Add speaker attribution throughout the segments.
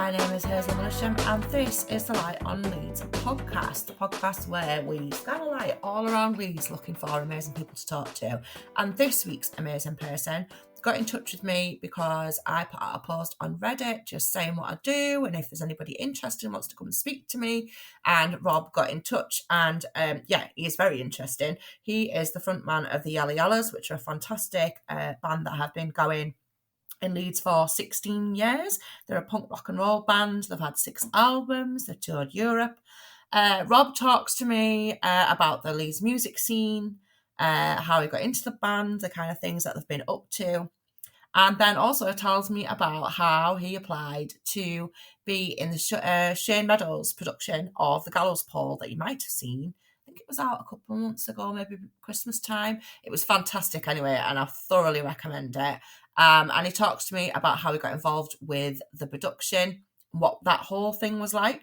Speaker 1: My name is Hazel Millichamp and this is the Light on Leeds podcast, the podcast where we scan a light all around Leeds looking for amazing people to talk to. And this week's amazing person got in touch with me because I put out a post on Reddit just saying what I do and if there's anybody interested and wants to come and speak to me. And Rob got in touch and he is very interesting. He is the frontman of the Yalla Yallas, which are a fantastic band that have been going in Leeds for 16 years. They're a punk rock and roll band. They've had 6 albums. They've toured Europe. Rob talks to me about the Leeds music scene, how he got into the band, the kind of things that they've been up to. And then also tells me about how he applied to be in the Shane Meadows production of the Gallows poll that you might have seen. I think it was out a couple of months ago, maybe Christmas time. It was fantastic anyway, and I thoroughly recommend it. And he talks to me about how he got involved with the production, what that whole thing was like.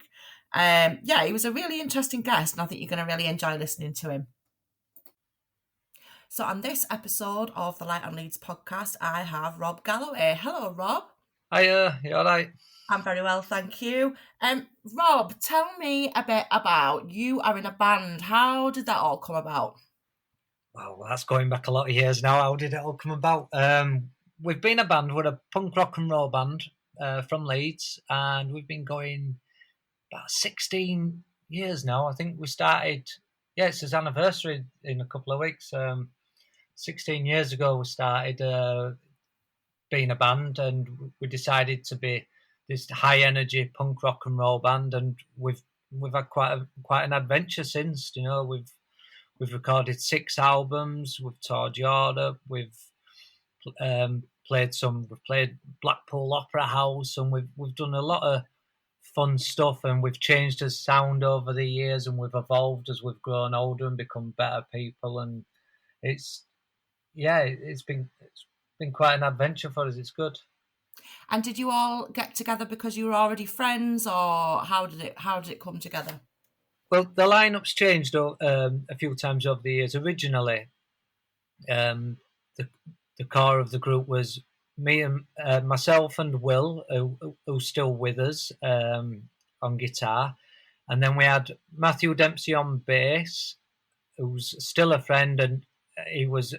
Speaker 1: He was a really interesting guest, and I think you're going to really enjoy listening to him. So on this episode of the Light on Leeds podcast, I have Rob Galloway. Hello, Rob.
Speaker 2: Hiya, you all right?
Speaker 1: I'm very well, thank you. Rob, tell me a bit about you are in a band. How did that all come about?
Speaker 2: Well, that's going back a lot of years now. How did it all come about? We've been a band. We're a punk rock and roll band from Leeds, and we've been going about 16 years now. I think we started, it's his anniversary in a couple of weeks. 16 years ago we started being a band, and we decided to be this high energy punk rock and roll band, and we've had quite an adventure since. You know, we've recorded 6 albums, we've toured Europe, we've played Blackpool Opera House, and we've done a lot of fun stuff, and we've changed our sound over the years, and we've evolved as we've grown older and become better people, and it's been quite an adventure for us. It's good.
Speaker 1: And did you all get together because you were already friends, or how did it come together?
Speaker 2: Well, the lineup's changed a few times over the years. Originally, the core of the group was me and myself and Will, who's still with us on guitar, and then we had Matthew Dempsey on bass, who's still a friend, and it was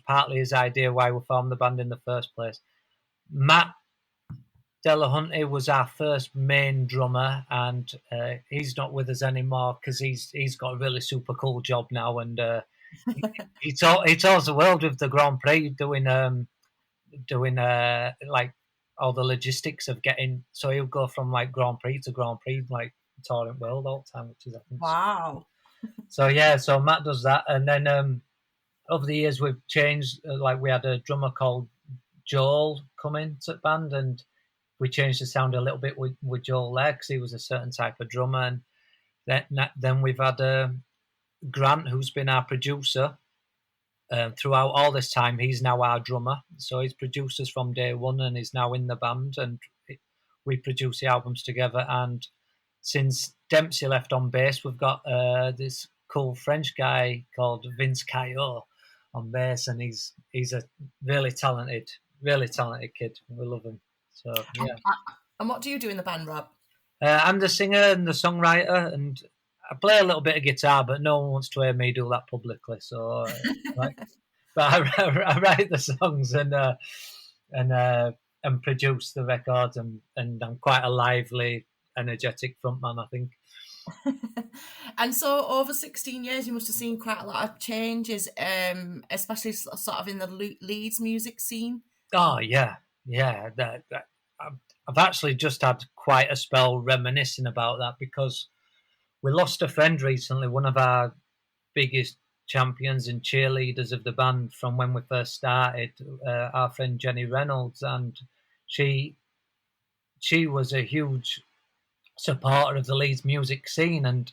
Speaker 2: partly his idea why we formed the band in the first place. Matt Delahunty was our first main drummer, and he's not with us anymore because he's got a really super cool job now, and he tours the world with the Grand Prix, doing like all the logistics of getting. So he'll go from like Grand Prix to Grand Prix, like touring world all the time, which is, I think,
Speaker 1: wow.
Speaker 2: So Matt does that, and then over the years we've changed. Like we had a drummer called Joel come into the band, and we changed the sound a little bit with Joel there because he was a certain type of drummer. And then we've had Grant, who's been our producer throughout all this time. He's now our drummer, so he's produced us from day one, and he's now in the band, and we produce the albums together. And since Dempsey left on bass, we've got this cool French guy called Vince Caillot on bass, and he's a really talented kid. We love him. So yeah.
Speaker 1: And what do you do in the band, Rob?
Speaker 2: I'm the singer and the songwriter, and I play a little bit of guitar, but no one wants to hear me do that publicly. So, but I write the songs and produce the records, and I'm quite a lively, energetic frontman, I think.
Speaker 1: And so over 16 years, you must have seen quite a lot of changes, especially sort of in the Leeds music scene.
Speaker 2: Oh, yeah. I've actually just had quite a spell reminiscing about that because we lost a friend recently, one of our biggest champions and cheerleaders of the band from when we first started, our friend Jenny Reynolds, and she was a huge supporter of the Leeds music scene, and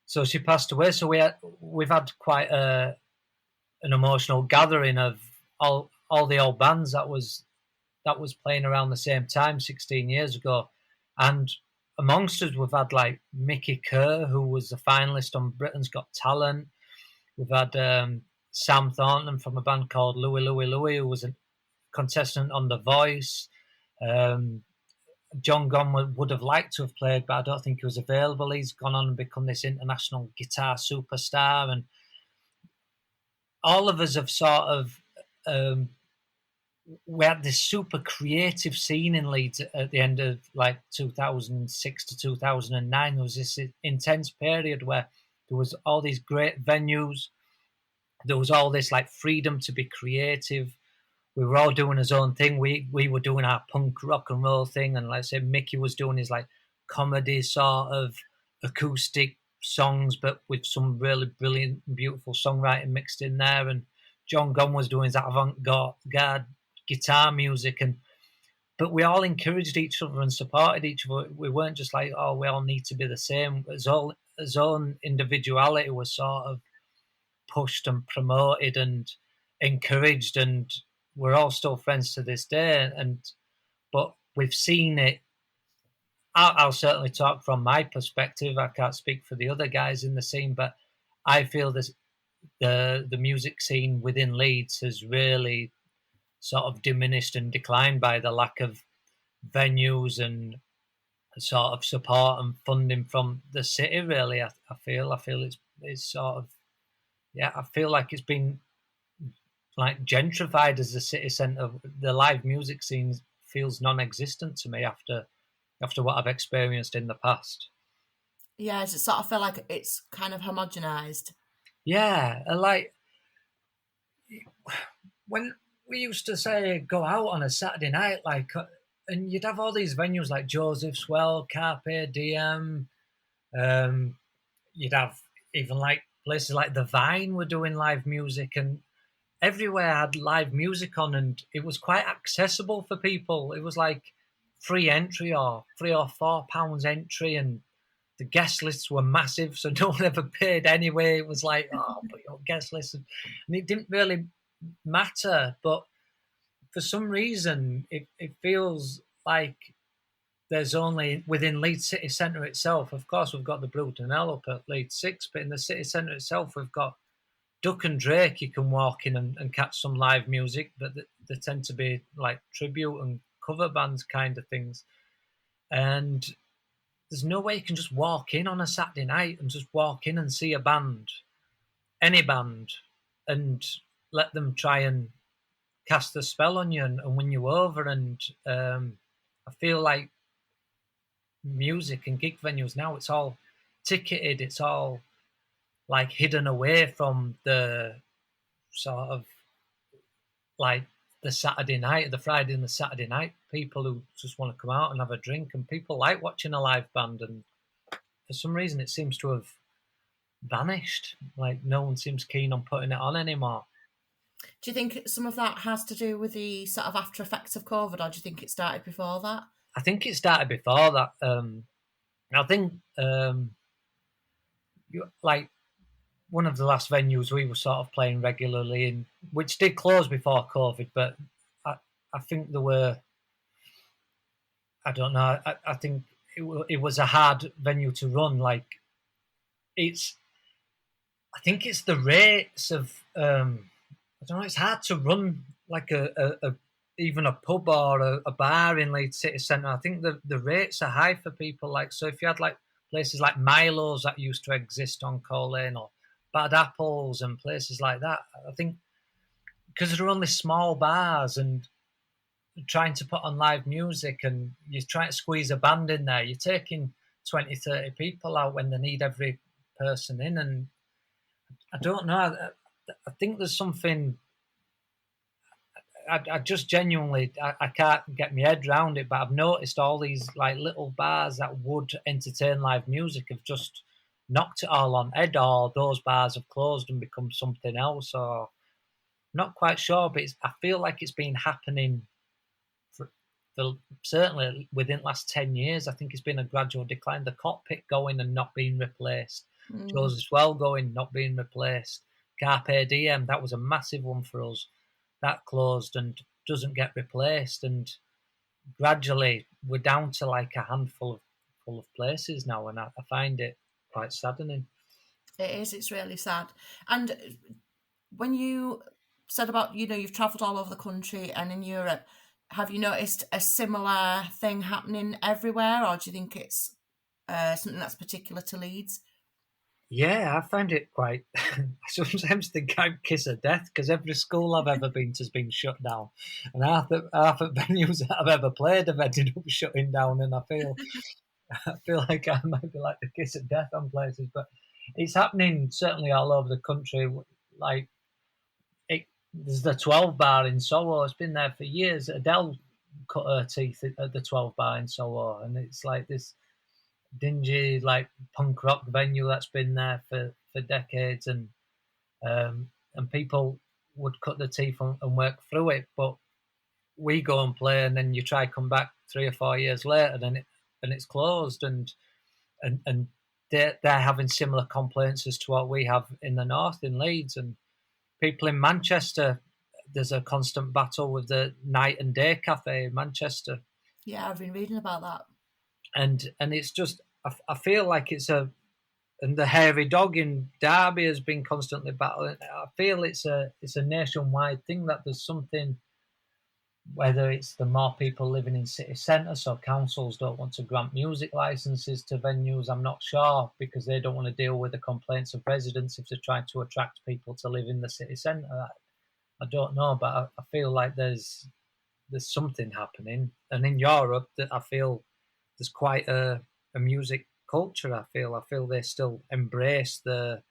Speaker 2: so she passed away. So we've had quite an emotional gathering of all the old bands that was playing around the same time 16 years ago, and amongst us we've had like Mickey Kerr, who was a finalist on Britain's Got Talent. We've had Sam Thornton from a band called Louie, who was a contestant on The Voice. John Gonn would have liked to have played, but I don't think he was available. He's gone on and become this international guitar superstar, and all of us have sort of we had this super creative scene in Leeds at the end of like 2006 to 2009. There was this intense period where there was all these great venues. There was all this like freedom to be creative. We were all doing his own thing. We were doing our punk rock and roll thing, and let's say Mickey was doing his like comedy sort of acoustic songs, but with some really brilliant, beautiful songwriting mixed in there. And John Gunn was doing his avant-garde guitar music, but we all encouraged each other and supported each other. We weren't just like, oh, we all need to be the same. His own individuality was sort of pushed and promoted and encouraged, and we're all still friends to this day. But we've seen it. I'll certainly talk from my perspective. I can't speak for the other guys in the scene, but I feel this the music scene within Leeds has really sort of diminished and declined by the lack of venues and sort of support and funding from the city. Really, I feel it's sort of, yeah, I feel like it's been like gentrified as the city centre. The live music scene feels non-existent to me after what I've experienced in the past.
Speaker 1: Yeah, does it sort of feel like it's kind of homogenised?
Speaker 2: Yeah, like when we used to say go out on a Saturday night, like, and you'd have all these venues like Joseph's Well, Carpe Diem. You'd have even like places like the Vine were doing live music, and everywhere had live music on, and it was quite accessible for people. It was like free entry or £3 or £4 entry, and the guest lists were massive, so no one ever paid anyway. It was like, oh, put your guest list, and it didn't really matter. But for some reason, it feels like there's only within Leeds city centre itself. Of course, we've got the Bruton L up at Leeds 6, but in the city centre itself, we've got Duck and Drake. You can walk in and catch some live music, but they tend to be like tribute and cover bands kind of things. And there's no way you can just walk in on a Saturday night and just walk in and see a band, any band, and let them try and cast a spell on you and win you over. And I feel like music and gig venues now, it's all ticketed, it's all like hidden away from the sort of like the Saturday night, the Friday and the Saturday night people who just want to come out and have a drink, and people like watching a live band, and for some reason it seems to have vanished. Like no one seems keen on putting it on anymore.
Speaker 1: Do you think some of that has to do with the sort of after effects of COVID, or do you think it started before that?
Speaker 2: I think it started before that. I think like one of the last venues we were sort of playing regularly in, which did close before COVID, but I think there were, I don't know, I think it was a hard venue to run. Like I think it's the rates of, I don't know, it's hard to run like a even a pub or a bar in Leeds City Centre. I think the rates are high for people. Like, so if you had like places like Milo's that used to exist on Coal Lane, or Bad Apples and places like that, I think because they're only small bars and trying to put on live music and you're trying to squeeze a band in there, you're taking 20, 30 people out when they need every person in. And I don't know, I think there's something, I just genuinely, I can't get my head around it, but I've noticed all these like little bars that would entertain live music have just knocked it all on head, or those bars have closed and become something else, or I'm not quite sure, but I feel like it's been happening for certainly within the last 10 years. I think it's been a gradual decline. The Cockpit going and not being replaced, Joseph's Well going, not being replaced, Carpe Diem, that was a massive one for us. That closed and doesn't get replaced, and gradually we're down to like a handful of places now, and I find it quite saddening.
Speaker 1: It is, it's really sad. And when you said about, you've travelled all over the country and in Europe, have you noticed a similar thing happening everywhere, or do you think it's something that's particular to Leeds?
Speaker 2: Yeah, I find it quite. I sometimes think I'm kiss of death because every school I've ever been to has been shut down, and half of venues that I've ever played have ended up shutting down, and I feel like I might be like the kiss of death on places, but it's happening certainly all over the country. Like there's the 12 bar in Soho. It's been there for years. Adele cut her teeth at the 12 bar in Soho, and it's like this dingy, like punk rock venue that's been there for decades, and people would cut their teeth and work through it. But we go and play, and then you try come back 3 or 4 years later, and it's closed, and they're having similar complaints as to what we have in the north in Leeds, and people in Manchester. There's a constant battle with the night and day cafe in Manchester.
Speaker 1: Yeah, I've been reading about that.
Speaker 2: And it's just I feel like and the hairy dog in Derby has been constantly battling. I feel it's a nationwide thing that there's something, whether it's the more people living in city centre, so councils don't want to grant music licences to venues, I'm not sure, because they don't want to deal with the complaints of residents if they're trying to attract people to live in the city centre. I don't know, but I feel like there's something happening. And in Europe, that I feel there's quite a music culture. I feel they still embrace the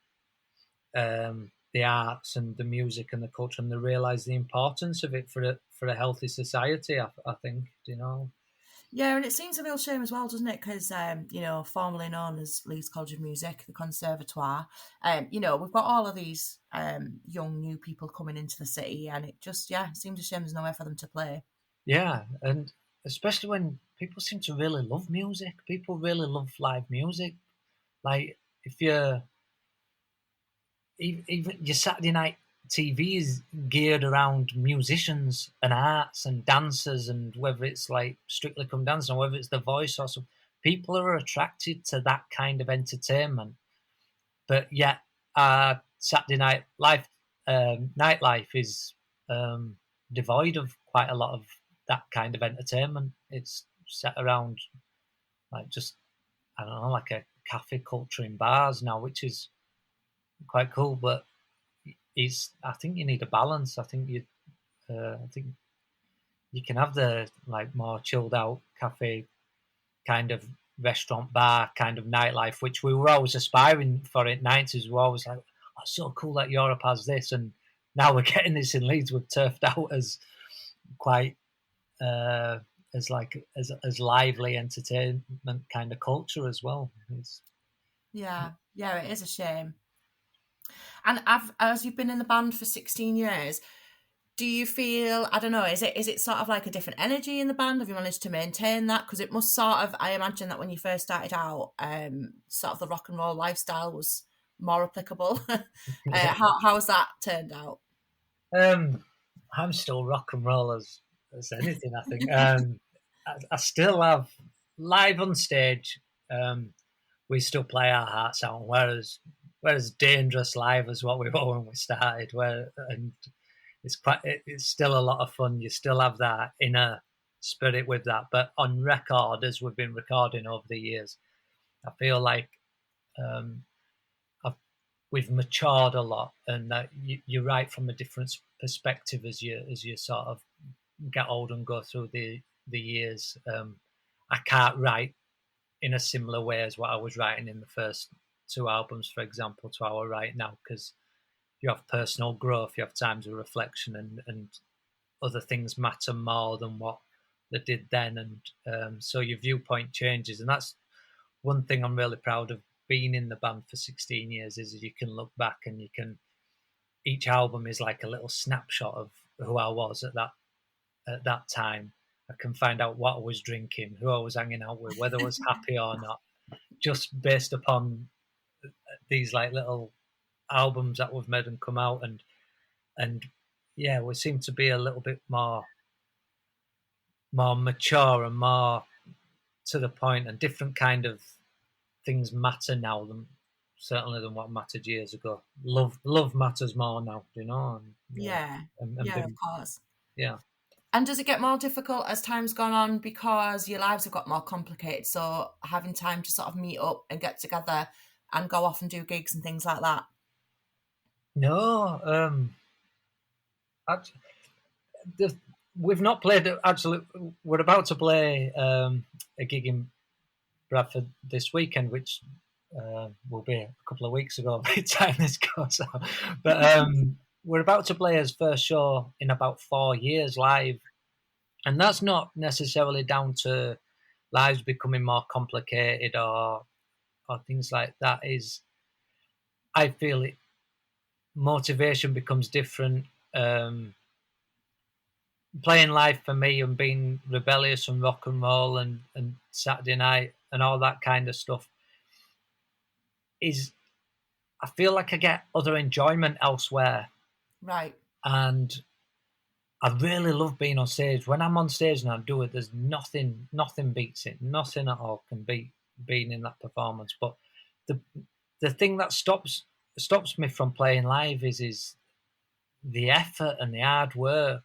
Speaker 2: arts and the music and the culture, and they realise the importance of it for a healthy society. I think, you know.
Speaker 1: Yeah, and it seems a real shame as well, doesn't it? Because, formerly known as Leeds College of Music, the Conservatoire, we've got all of these young new people coming into the city, and it just, seems a shame there's nowhere for them to play.
Speaker 2: Yeah, and especially when people seem to really love music. People really love live music. Like, if you're even your Saturday night TV is geared around musicians and arts and dancers, and whether it's like Strictly Come Dancing or whether it's The Voice or something, people are attracted to that kind of entertainment. But yet, Saturday night nightlife is devoid of quite a lot of that kind of entertainment. It's set around like just, I don't know, like a cafe culture in bars now, which is quite cool, but I think you need a balance. I think you can have the like more chilled out cafe kind of restaurant bar kind of nightlife, which we were always aspiring for in '90s. We were always like, oh, so cool that Europe has this, and now we're getting this in Leeds. We've turfed out as quite as lively entertainment kind of culture as well.
Speaker 1: Yeah, it is a shame. And as you've been in the band for 16 years, do you feel, I don't know, is it sort of like a different energy in the band? Have you managed to maintain that? Because it must sort of, I imagine that when you first started out, sort of the rock and roll lifestyle was more applicable. How has that turned out?
Speaker 2: I'm still rock and roll as anything, I think. I still have live on stage. We still play our hearts out, whereas dangerous live is what we were when we started. And it's still a lot of fun. You still have that inner spirit with that, but on record, as we've been recording over the years, I feel like we've matured a lot, and that you write from a different perspective as you sort of get old and go through the years. I can't write in a similar way as what I was writing in the first two albums, for example, to how I write now, because you have personal growth, you have times of reflection, and other things matter more than what they did then, and so your viewpoint changes, and that's one thing I'm really proud of being in the band for 16 years is you can look back and each album is like a little snapshot of who I was at that time. I can find out what I was drinking, who I was hanging out with, whether I was happy or not, just based upon these like little albums that we've made and come out, and yeah, we seem to be a little bit more mature and more to the point, and different kind of things matter now certainly than what mattered years ago. Love matters more now, you know.
Speaker 1: Yeah,
Speaker 2: and
Speaker 1: of course.
Speaker 2: Yeah.
Speaker 1: And does it get more difficult as time's gone on because your lives have got more complicated? So having time to sort of meet up and get together and go off and do gigs and things like that?
Speaker 2: No, we've not played. Actually, we're about to play a gig in Bradford this weekend, which will be a couple of weeks ago by the time this goes out. But we're about to play his first show in about 4 years live. And that's not necessarily down to lives becoming more complicated or things like that. I feel motivation becomes different. Playing live for me and being rebellious and rock and roll and Saturday night and all that kind of stuff is, I feel like I get other enjoyment elsewhere.
Speaker 1: Right.
Speaker 2: And I really love being on stage. When I'm on stage and I do it, there's nothing beats it. Nothing at all can beat being in that performance. But the thing that stops me from playing live is the effort and the hard work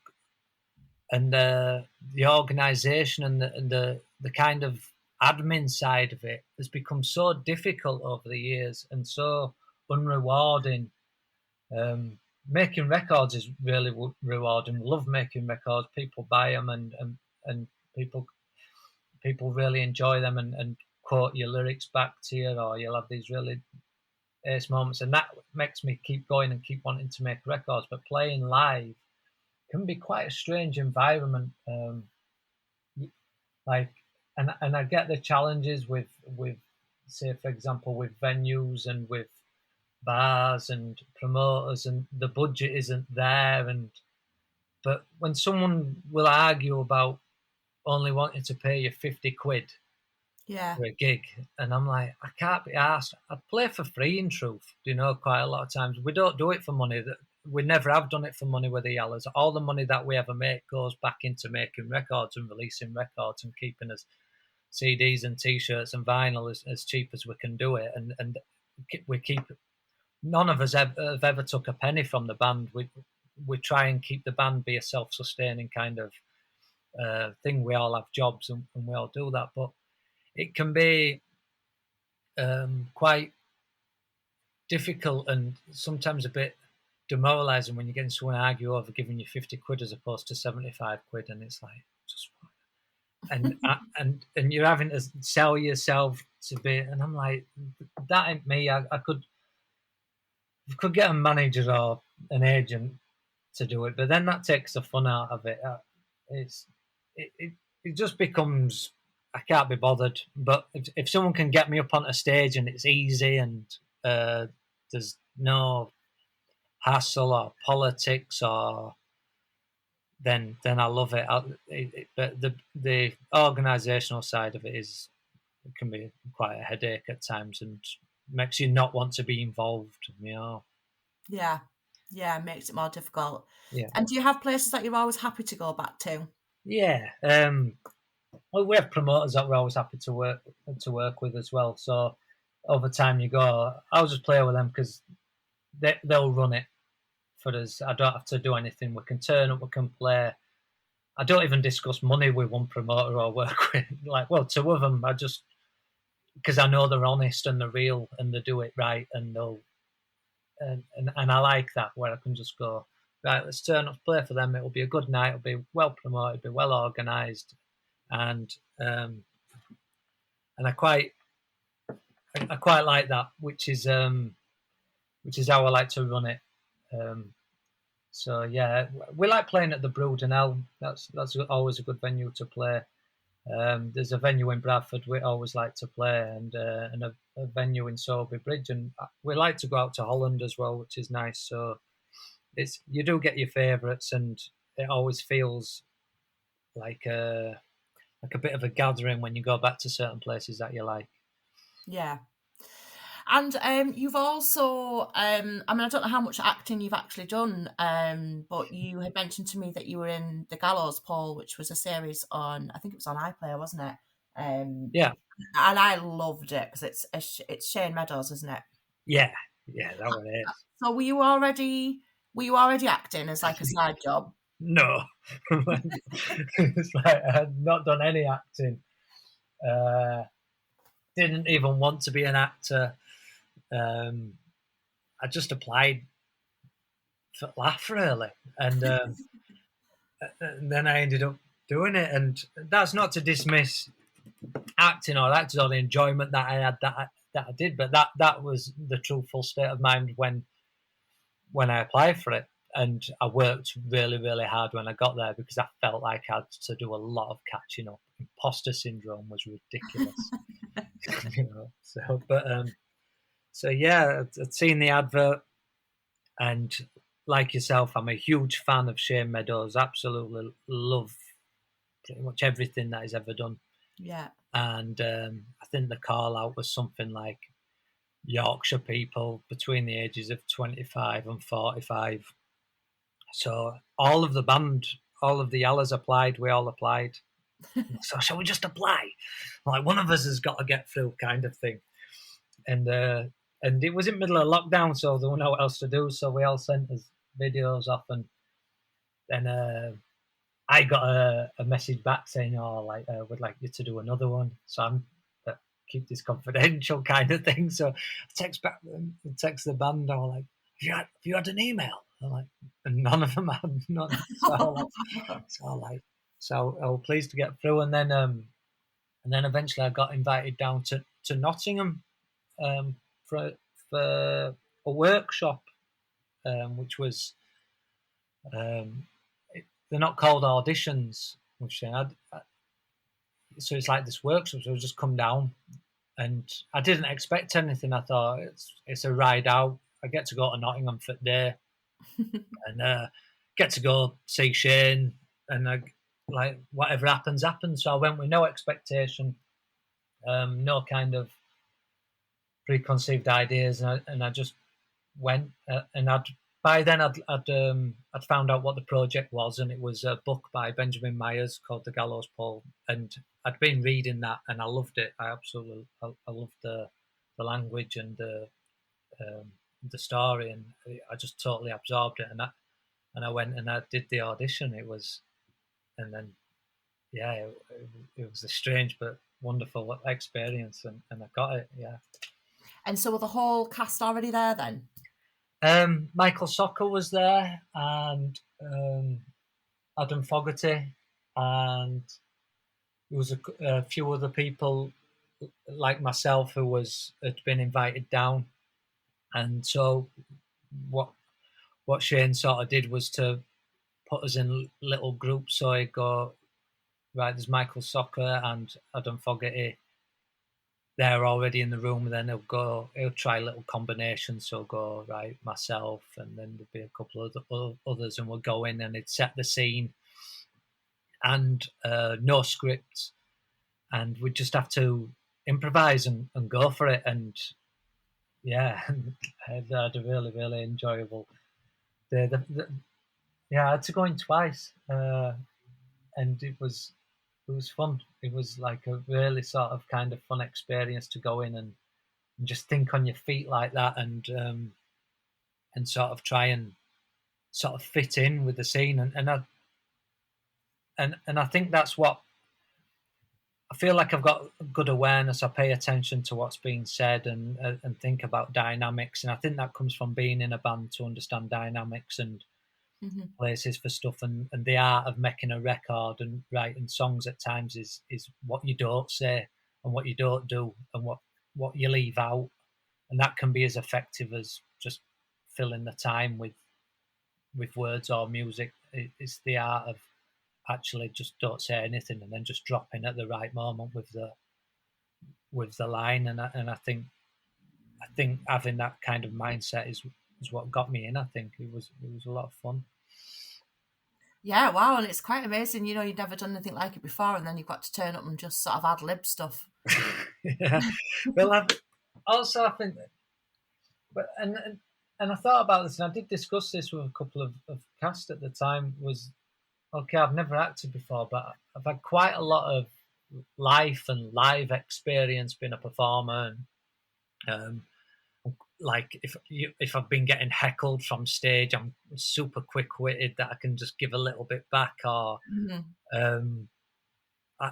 Speaker 2: and the organisation and the kind of admin side of it has become so difficult over the years and so unrewarding. Making records is really rewarding. Love making records. People buy them and people really enjoy them and quote your lyrics back to you, or you'll have these really ace moments, and that makes me keep going and keep wanting to make records. But playing live can be quite a strange environment. Like, and I get the challenges with say, for example, with venues and with bars and promoters, and the budget isn't there. But when someone will argue about only wanting to pay you 50 quid for a gig, and I'm like, I can't be asked. I'd play for free, in truth. Quite a lot of times we don't do it for money. We never have done it for money with the Yallas. All the money that we ever make goes back into making records and releasing records and keeping us CDs and T-shirts and vinyl as cheap as we can do it. And we keep. None of us have ever took a penny from the band. We try and keep the band be a self-sustaining kind of thing. We all have jobs and we all do that, but it can be quite difficult and sometimes a bit demoralising when you're getting someone to argue over giving you 50 quid as opposed to 75 quid, and it's like, just and and you're having to sell yourself to be, and I'm like, that ain't me. I could get a manager or an agent to do it, but then that takes the fun out of it. It just becomes, I can't be bothered. But if someone can get me up on a stage and it's easy and there's no hassle or politics, or then I love it. But the organisational side of it can be quite a headache at times and makes you not want to be involved.
Speaker 1: Yeah, makes it more difficult.
Speaker 2: Yeah.
Speaker 1: And do you have places that you're always happy to go back to?
Speaker 2: Yeah. Well, we have promoters that we're always happy to work with as well. So over time you go, I'll just play with them because they'll run it for us. I don't have to do anything. We can turn up, we can play. I don't even discuss money with one promoter or work with. Like, well, two of them, because I know they're honest and they're real and they do it right, and they'll and I like that, where I can just go, right, let's turn up, play for them. It'll be a good night. It'll be well promoted, be well organised, and I quite like that, which is how I like to run it. So yeah, we like playing at the Brood and Elm. That's always a good venue to play. There's a venue in Bradford we always like to play, and a venue in Sowerby Bridge, and we like to go out to Holland as well, which is nice. So you do get your favourites, and it always feels like a bit of a gathering when you go back to certain places that you like.
Speaker 1: Yeah. And you've also, I don't know how much acting you've actually done, but you had mentioned to me that you were in the Gallows, Paul, which was a series on, I think it was on iPlayer, wasn't it?
Speaker 2: Yeah.
Speaker 1: And I loved it because it's Shane Meadows, isn't it?
Speaker 2: Yeah, that one is.
Speaker 1: So were you already acting as like a side job?
Speaker 2: no. It's like I had not done any acting. Didn't even want to be an actor. I just applied for laugh, really. And then I ended up doing it. And that's not to dismiss acting or actors or the enjoyment that I had that I did, but that was the truthful state of mind when I applied for it. And I worked really, really hard when I got there because I felt like I had to do a lot of catching up. Imposter syndrome was ridiculous. So yeah, I'd seen the advert, and like yourself, I'm a huge fan of Shane Meadows. Absolutely love pretty much everything that he's ever done.
Speaker 1: Yeah.
Speaker 2: And I think the call out was something like Yorkshire people between the ages of 25 and 45. So all of the band, all of the Yallas applied, we all applied. So shall we just apply? Like, one of us has got to get through, kind of thing. And it was in the middle of lockdown, so there was no else to do. So we all sent us videos off, and then I got a message back saying, "Oh, like would like you to do another one." So I'm keep this confidential, kind of thing. So I text the band. I was like, "Have you had an email?" I'm like, and none of them had none. So I was pleased to get through, and then eventually I got invited down to Nottingham for a workshop, which was they're not called auditions, so it's like this workshop. So I just come down, and I didn't expect anything. I thought it's a ride out. I get to go to Nottingham for the day, and get to go see Shane, and like whatever happens. So I went with no expectation, no kind of preconceived ideas, and I just went, and by then I'd found out what the project was, and it was a book by Benjamin Myers called The Gallows Pole, and I'd been reading that, and I loved it. I absolutely loved the language and the story, and I just totally absorbed it. And I went and I did the audition. And then it was a strange but wonderful experience, and I got it. Yeah.
Speaker 1: And so were the whole cast already there then?
Speaker 2: Michael Soccer was there, and Adam Fogarty, and there was a few other people like myself who had been invited down. And so what Shane sort of did was to put us in little groups. So he'd go, right, there's Michael Soccer and Adam Fogarty. They're already in the room, and then he'll try little combinations. So go, right, myself, and then there'd be a couple of others, and we'll go in and he'd set the scene, and no script, and we'd just have to improvise and go for it. And yeah, I had a really, really enjoyable day. I had to go in twice, and it was fun. It was like a really sort of kind of fun experience to go in and just think on your feet like that, and sort of try and sort of fit in with the scene. And I think that's what I feel like. I've got good awareness. I pay attention to what's being said and think about dynamics. And I think that comes from being in a band, to understand dynamics and places for stuff, and the art of making a record and writing songs at times is what you don't say and what you don't do and what you leave out, and that can be as effective as just filling the time with words or music. It's the art of actually just don't say anything and then just drop in at the right moment with the line, and I think having that kind of mindset is what got me in. I think it was a lot of fun.
Speaker 1: Yeah, wow, and it's quite amazing. You'd never done anything like it before, and then you've got to turn up and just sort of ad-lib stuff.
Speaker 2: Yeah. Well, I think, but and I thought about this, and I did discuss this with a couple of cast at the time. Was okay, I've never acted before, but I've had quite a lot of life and live experience being a performer, and like if I've been getting heckled from stage, I'm super quick-witted that I can just give a little bit back, or I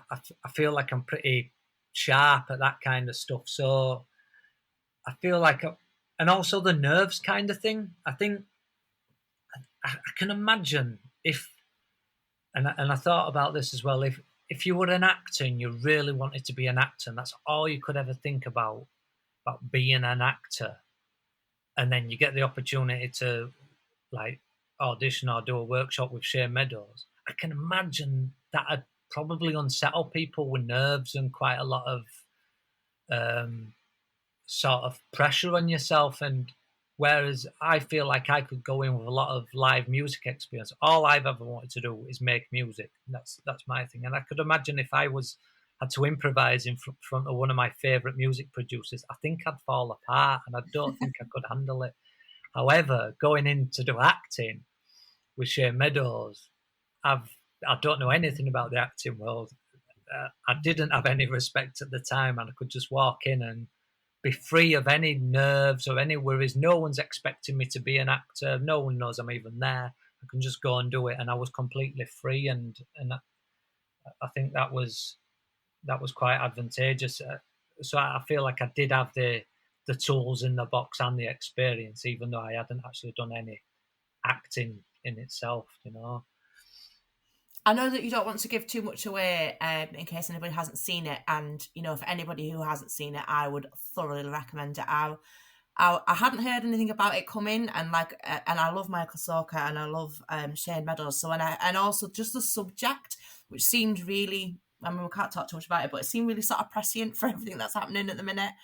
Speaker 2: feel like I'm pretty sharp at that kind of stuff. So I feel like, and also the nerves kind of thing. I think I can imagine if, and I thought about this as well. If you were an actor and you really wanted to be an actor, and that's all you could ever think about being an actor, and then you get the opportunity to like audition or do a workshop with Shane Meadows, I can imagine that would probably unsettle people with nerves and quite a lot of sort of pressure on yourself. And whereas I feel like I could go in with a lot of live music experience, all I've ever wanted to do is make music. That's my thing. And I could imagine if I had to improvise in front of one of my favourite music producers, I think I'd fall apart, and I don't think I could handle it. However, going in to do acting with Shane Meadows, I don't know anything about the acting world. I didn't have any respect at the time, and I could just walk in and be free of any nerves or any worries. No one's expecting me to be an actor. No one knows I'm even there. I can just go and do it, and I was completely free. And I think that was quite advantageous. So I feel like I did have the tools in the box and the experience, even though I hadn't actually done any acting in itself,
Speaker 1: I know that you don't want to give too much away in case anybody hasn't seen it, and for anybody who hasn't seen it, I would thoroughly recommend it. I hadn't heard anything about it coming, and and I love Michael Soka and I love Shane Meadows. So and also just the subject, which seemed really, I mean, we can't talk too much about it, but it seemed really sort of prescient for everything that's happening at the minute.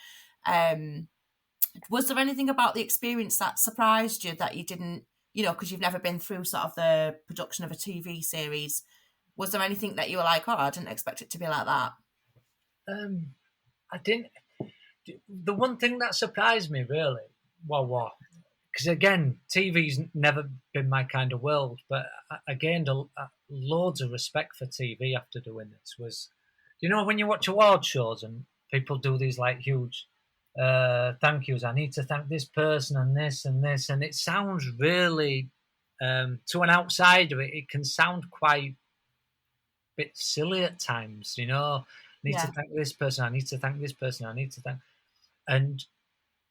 Speaker 1: Was there anything about the experience that surprised you that you didn't, because you've never been through sort of the production of a TV series? Was there anything that you were like, oh, I didn't expect it to be like that?
Speaker 2: I didn't. The one thing that surprised me really, because again, TV's never been my kind of world, but I gained loads of respect for TV after doing this. Was, when you watch award shows and people do these like huge thank yous, I need to thank this person and this and this, and it sounds really, to an outsider, it can sound quite a bit silly at times, I need to thank this person, I need to thank this person, I need to thank, and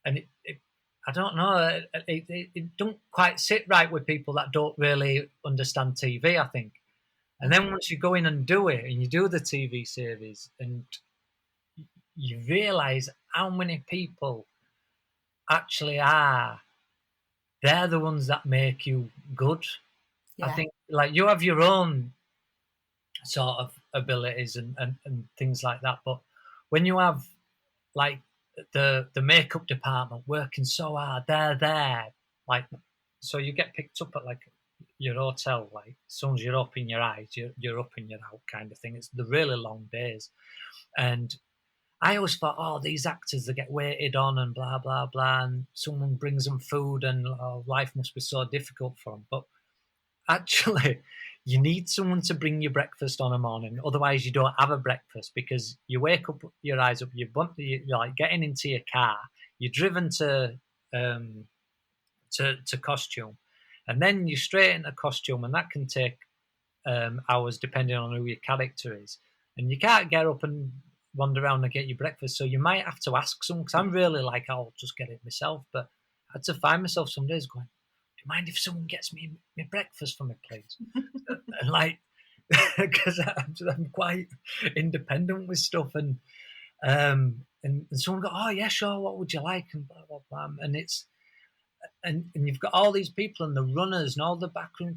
Speaker 2: it I don't know, it don't quite sit right with people that don't really understand TV, I think. And then once you go in and do it, and you do the TV series, and you realise how many people actually they're the ones that make you good. I think, like, you have your own sort of abilities and things like that, but when you have like the makeup department working so hard, they're there, like, so you get picked up at like your hotel, like as soon as you're up in your eyes, you're up and you're out kind of thing. It's the really long days. And I always thought, oh, these actors, they get waited on and blah, blah, blah, and someone brings them food and life must be so difficult for them. But actually, you need someone to bring you breakfast on a morning. Otherwise, you don't have a breakfast, because you wake up, your eyes up, you're like getting into your car, you're driven to costume, and then you're straight into costume, and that can take hours depending on who your character is. And you can't get up and wander around and get your breakfast, so you might have to ask someone, because I'm really like, I'll just get it myself, but I had to find myself some days going, do you mind if someone gets me my breakfast for me, please? And like, because I'm quite independent with stuff, and someone go, oh yeah, sure, what would you like, and blah blah blah, and it's and you've got all these people and the runners and all the backroom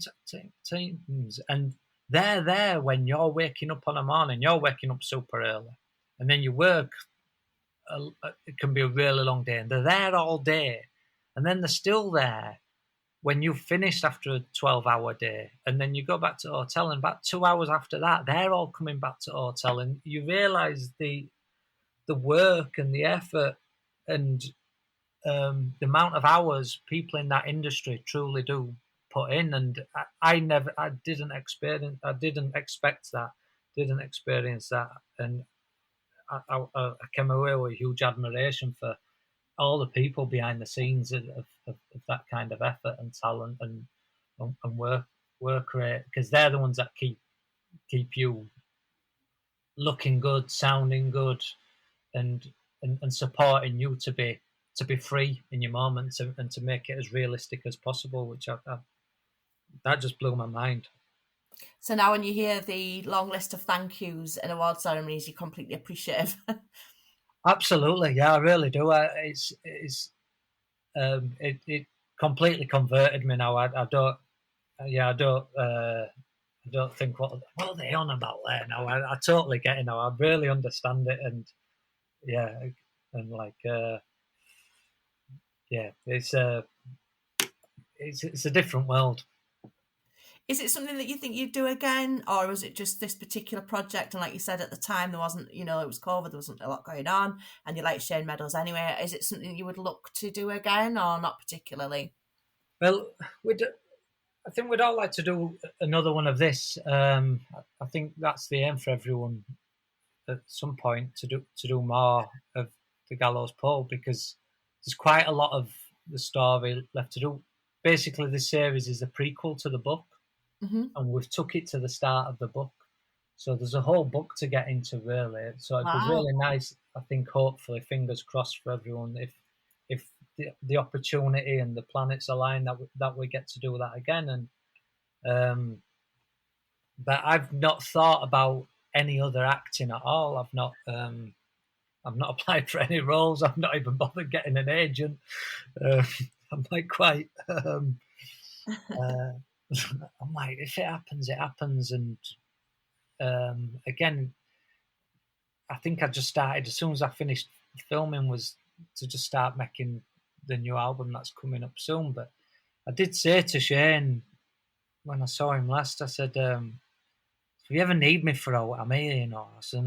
Speaker 2: teams, and they're there when you're waking up on a morning. You're waking up super early, and then you work. It can be a really long day, and they're there all day, and then they're still there when you've finished after a 12-hour day, and then you go back to the hotel, and about 2 hours after that, they're all coming back to the hotel, and you realise the work and the effort and the amount of hours people in that industry truly do put in. And I didn't expect that, and I came away with huge admiration for all the people behind the scenes of that kind of effort and talent and work rate, because they're the ones that keep you looking good, sounding good, and supporting you to be free in your moments and to make it as realistic as possible, which that just blew my mind.
Speaker 1: So now when you hear the long list of thank yous and award ceremonies, you're completely appreciative.
Speaker 2: Absolutely, yeah, I really do. It completely converted me now. I don't think what are they on about there now. I totally get it now. I really understand it, and yeah, and like yeah, it's a different world.
Speaker 1: Is it something that you think you'd do again, or was it just this particular project? And like you said at the time, there wasn't, it was COVID, there wasn't a lot going on, and you like Shane Meadows anyway. Is it something you would look to do again, or not particularly?
Speaker 2: Well, I think we'd all like to do another one of this. I think that's the aim for everyone at some point, to do more of the Gallows Pole, because there's quite a lot of the story left to do. Basically, the series is a prequel to the book, and we've took it to the start of the book. So there's a whole book to get into, really. So it'd be really nice, I think, hopefully, fingers crossed for everyone, if the opportunity and the planets align, that we get to do that again. And but I've not thought about any other acting at all. I've not applied for any roles. I've not even bothered getting an agent. I'm like quite. I'm like, if it happens, it happens. And again, I think I just started as soon as I finished filming was to just start making the new album that's coming up soon. But I did say to Shane when I saw him last, I said, if you ever need me for out, I'm here, And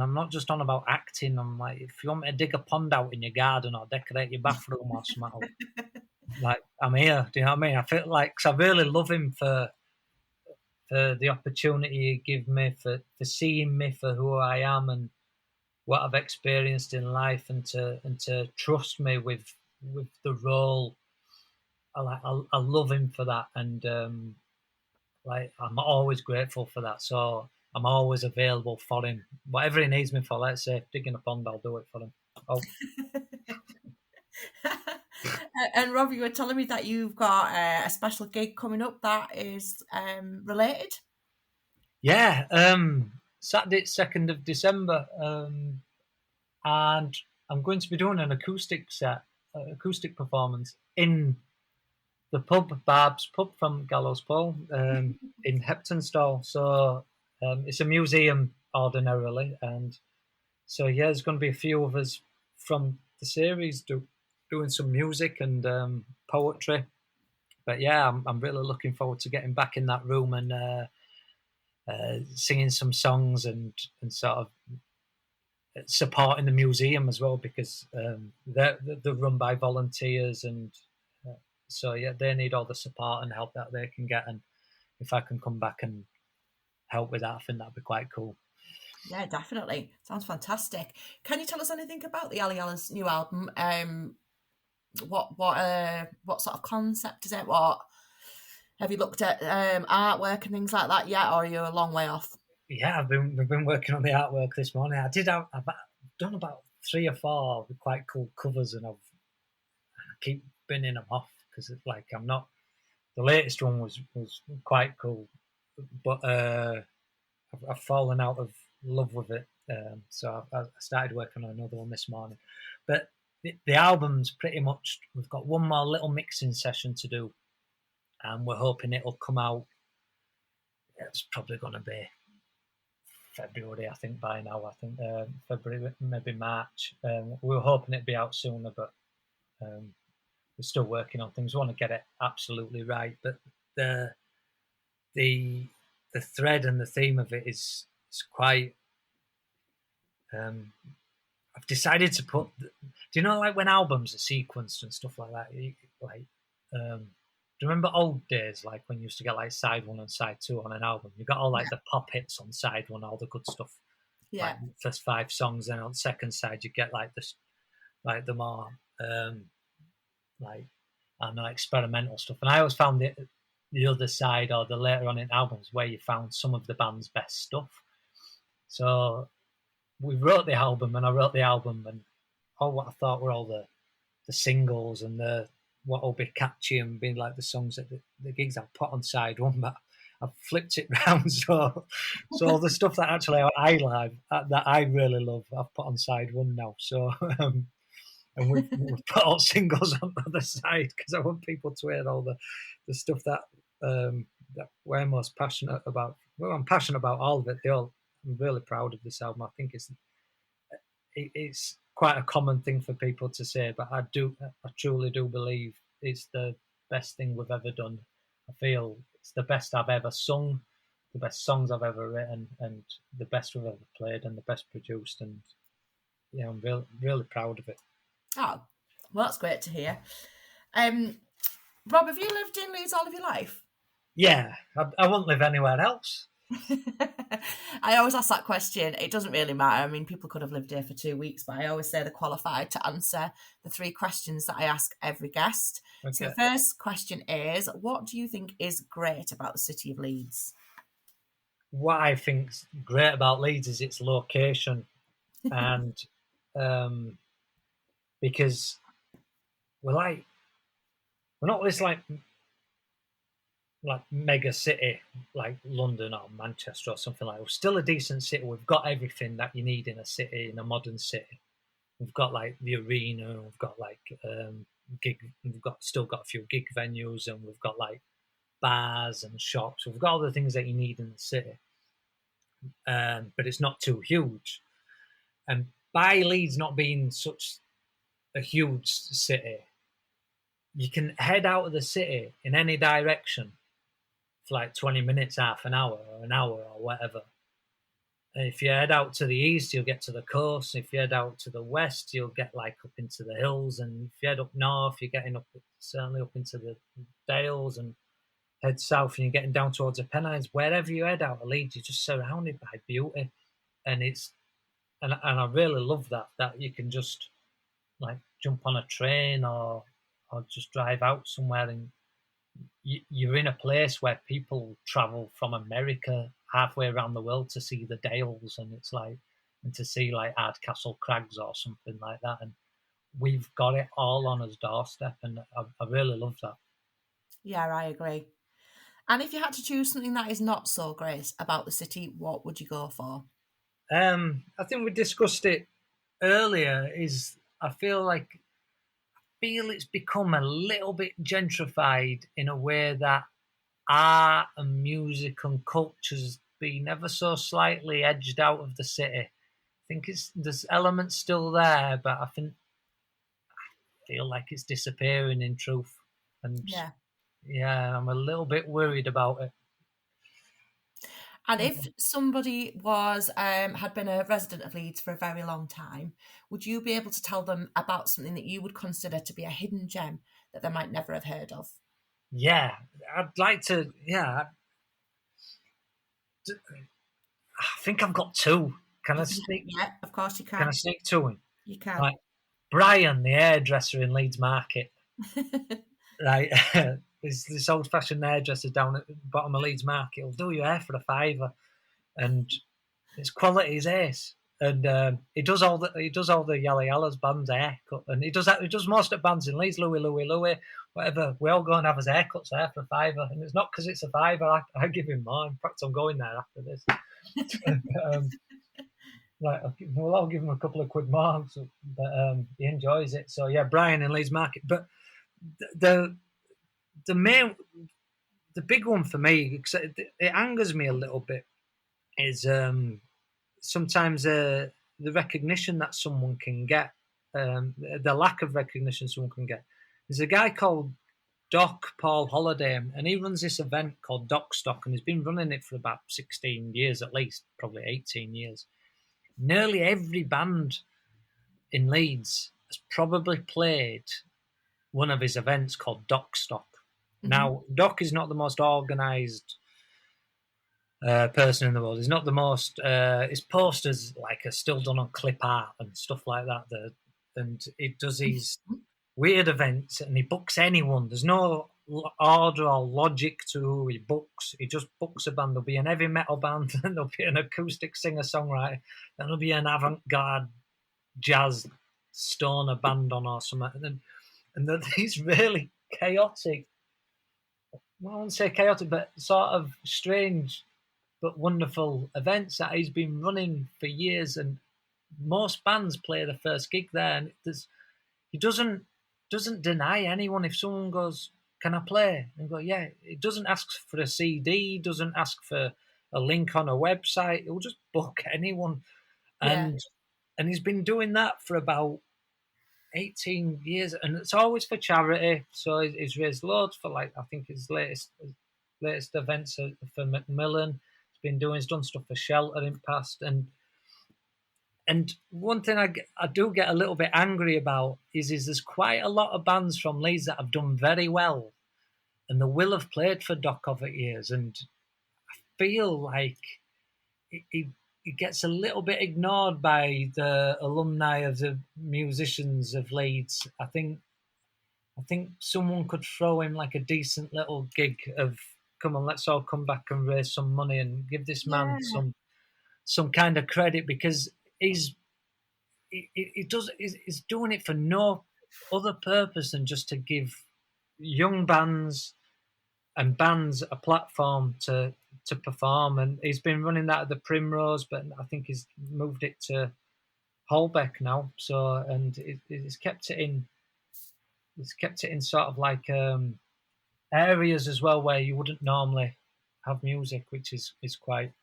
Speaker 2: I'm not just on about acting. I'm like, if you want me to dig a pond out in your garden or decorate your bathroom or something, like, I'm here. Do you know what I mean? I feel like, cause I really love him for the opportunity he gave me, for seeing me for who I am and what I've experienced in life, and to trust me with the role. I love him for that, and like, I'm always grateful for that. So I'm always available for him. Whatever he needs me for, let's say digging a pond, I'll do it for him. Oh.
Speaker 1: And Rob, you were telling me that you've got a special gig coming up that is related.
Speaker 2: Yeah, Saturday, 2nd of December, and I'm going to be doing an acoustic performance in the pub, Barb's Pub from Gallows Pole, in Heptonstall. So it's a museum ordinarily, and so yeah, there's going to be a few of us from the series doing some music and poetry. But yeah, I'm really looking forward to getting back in that room and singing some songs and sort of supporting the museum as well, because they're run by volunteers, and so yeah, they need all the support and help that they can get. And if I can come back and help with that, I think that'd be quite cool.
Speaker 1: Yeah, definitely. Sounds fantastic. Can you tell us anything about the Yalla Yallas new album? What sort of concept is it? What have you looked at artwork and things like that yet, or are you a long way off?
Speaker 2: Yeah, we've been working on the artwork this morning. I've done about 3 or 4 quite cool covers, and I keep binning them off because it's like I'm not. The latest one was quite cool, but I've fallen out of love with it. So I started working on another one this morning. But the album's pretty much, we've got one more little mixing session to do, and we're hoping it'll come out. It's probably going to be February, I think, by now. I think February, maybe March. We were hoping it'd be out sooner, but we're still working on things. We want to get it absolutely right. But the thread and the theme of it is quite. I've decided to put. Do you know, like when albums are sequenced and stuff like that? Like, do you remember old days, like when you used to get like side 1 and side 2 on an album? You got all like the pop hits on side 1, all the good stuff.
Speaker 1: Yeah.
Speaker 2: Like the first 5 songs, then on the second side you get like this, like the more like, and experimental stuff. And I always found the other side, or the later on in albums, where you found some of the band's best stuff. So we wrote the album, and I wrote the album, and all what I thought were all the singles and the what will be catchy and be like the songs at the gigs I've put on side one, but I've flipped it round. So the stuff that actually I like, that I really love, I've put on side one now. So and we've put all singles on the other side because I want people to hear all the stuff that we're most passionate about. Well, I'm passionate about all of it. I'm really proud of this album. I think it's quite a common thing for people to say, but I truly do believe it's the best thing we've ever done. I feel it's the best I've ever sung, the best songs I've ever written, and the best we've ever played, and the best produced. And yeah, I'm really, really proud of it.
Speaker 1: Oh, well, that's great to hear. Rob, have you lived in Leeds all of your life?
Speaker 2: Yeah, I wouldn't live anywhere else.
Speaker 1: I always ask that question. It doesn't really matter. I mean, people could have lived here for 2 weeks, but I always say they're qualified to answer the 3 questions that I ask every guest. Okay. So the first question is, what do you think is great about the city of Leeds?
Speaker 2: What I think's great about Leeds is its location, and because we're not this like mega city like London or Manchester or something like that. We're still a decent city. We've got everything that you need in a city, in a modern city. We've got like the arena, we've got like still got a few gig venues, and we've got like bars and shops. We've got all the things that you need in the city, but it's not too huge. And by Leeds not being such a huge city, you can head out of the city in any direction for like 20 minutes, half an hour, or an hour, or whatever. And if you head out to the east, you'll get to the coast. If you head out to the west, you'll get like up into the hills. And if you head up north, you're getting certainly up into the Dales, and head south and you're getting down towards the Pennines. Wherever you head out of Leeds, you're just surrounded by beauty. And and I really love that you can just like jump on a train or just drive out somewhere, and you're in a place where people travel from America halfway around the world to see the Dales, and to see like Ardcastle Crags or something like that, and we've got it all on his doorstep, and I really love that.
Speaker 1: Yeah, I agree. And if you had to choose something that is not so great about the city, what would you go for?
Speaker 2: I think we discussed it earlier. I feel it's become a little bit gentrified in a way that art and music and culture's been ever so slightly edged out of the city. I think there's elements still there, but I feel like it's disappearing in truth. And yeah, I'm a little bit worried about it.
Speaker 1: And if somebody was had been a resident of Leeds for a very long time, would you be able to tell them about something that you would consider to be a hidden gem that they might never have heard of?
Speaker 2: Yeah, I'd like to. Yeah, I think I've got 2. Can I sneak?
Speaker 1: Yeah, of course you can.
Speaker 2: Can I sneak 2 in?
Speaker 1: You can.
Speaker 2: Right. Brian, the hairdresser in Leeds Market. Right. There's this old-fashioned hairdresser down at the bottom of Leeds Market. He'll do your hair for £5, and his quality is ace. And he does all the Yalla Yallas bands haircut, and he does most of the bands in Leeds. Louis, whatever. We all go and have his haircuts there for £5, and it's not because it's £5. I give him more. In fact, I'm going there after this. We'll all give him a couple of quid more, but he enjoys it. So yeah, Brian in Leeds Market. But the big one for me, because it angers me a little bit, is sometimes the recognition that someone can get, the lack of recognition someone can get. There's a guy called Doc Paul Holiday, and he runs this event called Doc Stock, and he's been running it for about 16 years at least, probably 18 years. Nearly every band in Leeds has probably played one of his events called Doc Stock. Mm-hmm. Now, Doc is not the most organised person in the world. He's not the most. His posters are still done on clip art and stuff like that. And he does these weird events, and he books anyone. There's no order or logic to who he books. He just books a band. There'll be an heavy metal band, and there'll be an acoustic singer-songwriter, then there'll be an avant-garde jazz stoner band on or something. And then these really chaotic, I won't say chaotic, but sort of strange but wonderful events that he's been running for years. And most bands play the first gig there, and he doesn't deny anyone if someone goes, "Can I play?" and go, "Yeah." It doesn't ask for a CD, doesn't ask for a link on a website. It'll just book anyone, and he's been doing that for about 18 years, and it's always for charity. So he's raised loads for, like, I think his latest events are for Macmillan. He's done stuff for Shelter in past, and one thing I do get a little bit angry about is there's quite a lot of bands from Leeds that have done very well, and they will have played for Doc over years, and I feel like he gets a little bit ignored by the alumni of the musicians of Leeds. I think someone could throw him like a decent little gig of, come on, let's all come back and raise some money and give this man some kind of credit, because he's doing it for no other purpose than just to give young bands and bands a platform to perform. And he's been running that at the Primrose, but I think he's moved it to Holbeck now. So, and he's kept it in sort of like areas as well where you wouldn't normally have music, which is quite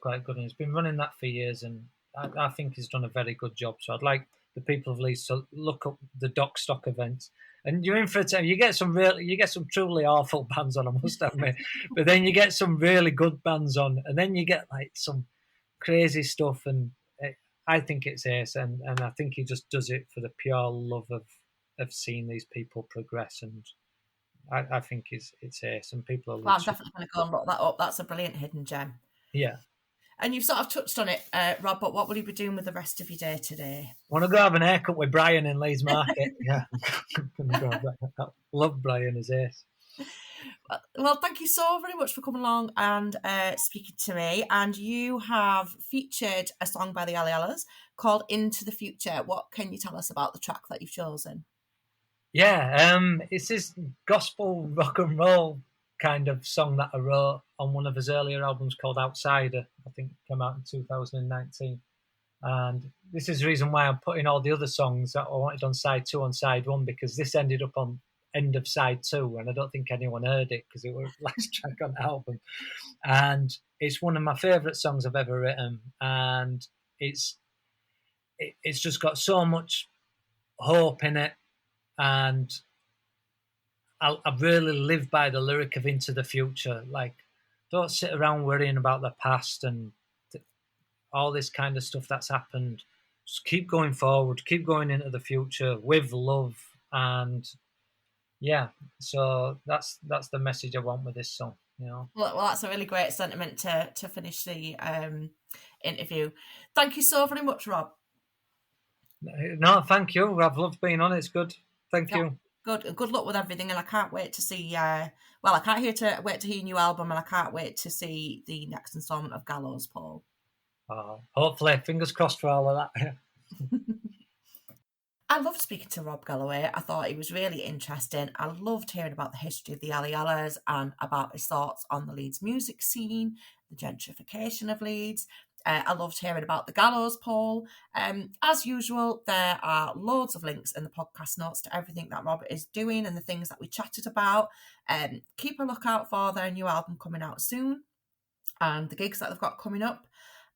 Speaker 2: good. And he's been running that for years, and I think he's done a very good job. So I'd like the people of Leeds to look up the Doc Stock events, and you're in for a time. You get some truly awful bands on, I must admit, but then you get some really good bands on, and then you get like some crazy stuff. And I think it's ace, and I think he just does it for the pure love of seeing these people progress. And I think it's ace, and people are.
Speaker 1: Well, I'm definitely going to go and look that up. That's a brilliant hidden gem.
Speaker 2: Yeah.
Speaker 1: And you've sort of touched on it, Rob, but what will you be doing with the rest of your day today?
Speaker 2: I want to go have an haircut with Brian in Leeds Market. Yeah. Love Brian as ace.
Speaker 1: Well, thank you so very much for coming along and speaking to me. And you have featured a song by the Yalla Yallas called Into the Future. What can you tell us about the track that you've chosen?
Speaker 2: Yeah, it's this gospel rock and roll kind of song that I wrote on one of his earlier albums called Outsider. I think it came out in 2019. And this is the reason why I'm putting all the other songs that I wanted on side 2 on side 1, because this ended up on end of side 2, and I don't think anyone heard it because it was the last track on the album. And it's one of my favourite songs I've ever written, and it's just got so much hope in it, and I really live by the lyric of Into the Future. Like, don't sit around worrying about the past and all this kind of stuff that's happened. Just keep going forward, keep going into the future with love. And yeah, so that's the message I want with this song, you know.
Speaker 1: Well, that's a really great sentiment to finish the interview. Thank you so very much, Rob.
Speaker 2: No, thank you. I've loved being on. It's good. Thank you.
Speaker 1: Good luck with everything, and I can't wait to see. I can't wait to hear your new album, and I can't wait to see the next instalment of Gallow's, Paul.
Speaker 2: Hopefully, fingers crossed for all of that.
Speaker 1: I loved speaking to Rob Galloway. I thought he was really interesting. I loved hearing about the history of the Yalla Yallas and about his thoughts on the Leeds music scene, the gentrification of Leeds. I loved hearing about the Gallows, Paul. As usual, there are loads of links in the podcast notes to everything that Rob is doing and the things that we chatted about. Keep a lookout for their new album coming out soon and the gigs that they've got coming up.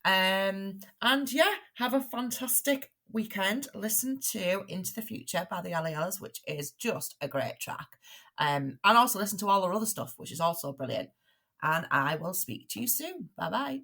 Speaker 1: And yeah, have a fantastic weekend. Listen to Into the Future by the Yalla Yallas, which is just a great track. And also listen to all their other stuff, which is also brilliant. And I will speak to you soon. Bye-bye.